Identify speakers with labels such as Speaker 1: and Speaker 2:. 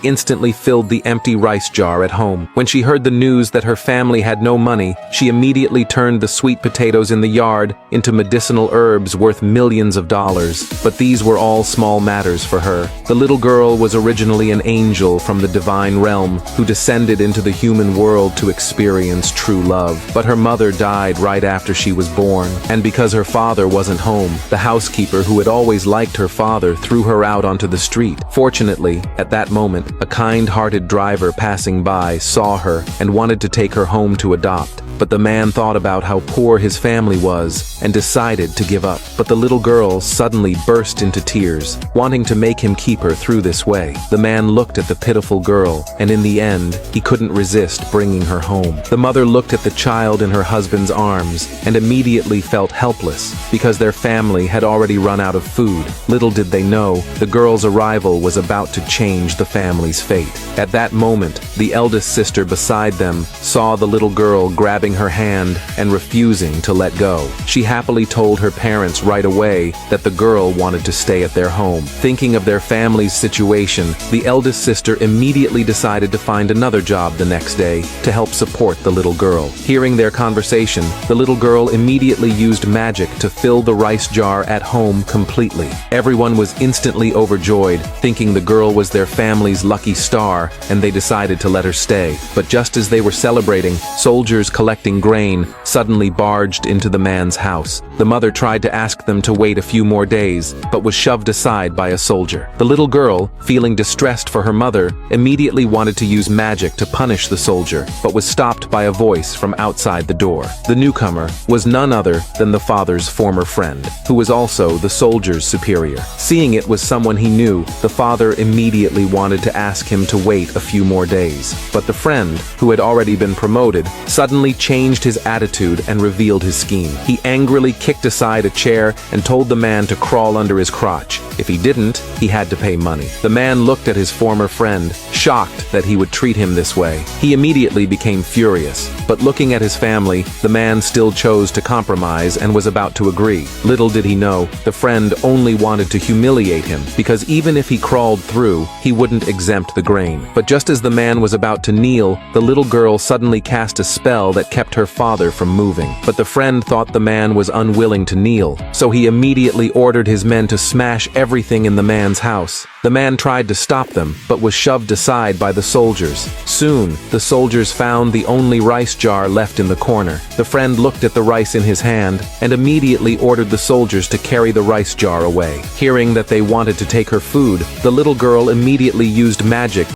Speaker 1: instantly filled the empty rice jar at home. When she heard the news that her family had no money, she immediately turned the sweet potatoes in the yard into medicinal herbs worth millions of dollars. But these were all small matters for her. The little girl was originally an angel from the divine realm who descended into the human world to experience true love. But her mother died right after she was born, and because her father wasn't home, the housekeeper who had always liked her father threw her out onto the street. Fortunately, at that moment, a kind-hearted driver passing by saw her and wanted to take her home to adopt. But the man thought about how poor his family was and decided to give up. But the little girl suddenly burst into tears, wanting to make him keep her through this way. The man looked at the pitiful girl, and in the end, he couldn't resist bringing her home. The mother looked at the child in her husband's arms and immediately felt helpless because their family had already run out of food. Little did they know, the girl's arrival was about to change the family's fate. At that moment, the eldest sister beside them saw the little girl grabbing her hand and refusing to let go. She happily told her parents right away that the girl wanted to stay at their home. Thinking of their family's situation, the eldest sister immediately decided to find another job the next day to help support the little girl. Hearing their conversation, the little girl immediately used magic to fill the rice jar at home completely. Everyone was instantly overjoyed, thinking the girl was their family's lucky star, and they decided to let her stay. But just as they were celebrating, soldiers collecting grain suddenly barged into the man's house. The mother tried to ask them to wait a few more days, but was shoved aside by a soldier. The little girl, feeling distressed for her mother, immediately wanted to use magic to punish the soldier, but was stopped by a voice from outside the door. The newcomer was none other than the father's former friend, who was also the soldier's superior. Seeing it was someone he knew, the father immediately wanted to ask him to wait a few more days. But the friend, who had already been promoted, suddenly changed his attitude and revealed his scheme. He angrily kicked aside a chair and told the man to crawl under his crotch. If he didn't, he had to pay money. The man looked at his former friend, shocked that he would treat him this way. He immediately became furious, but looking at his family, the man still chose to compromise and was about to agree. Little did he know, the friend only wanted to humiliate him, because even if he crawled through, he wouldn't exempt the grain. But just as the man was about to kneel, the little girl suddenly cast a spell that kept her father from moving. But the friend thought the man was unwilling to kneel, so he immediately ordered his men to smash everything in the man's house. The man tried to stop them, but was shoved aside by the soldiers. Soon, the soldiers found the only rice jar left in the corner. The friend looked at the rice in his hand and immediately ordered the soldiers to carry the rice jar away. Hearing that they wanted to take her food, the little girl immediately used magic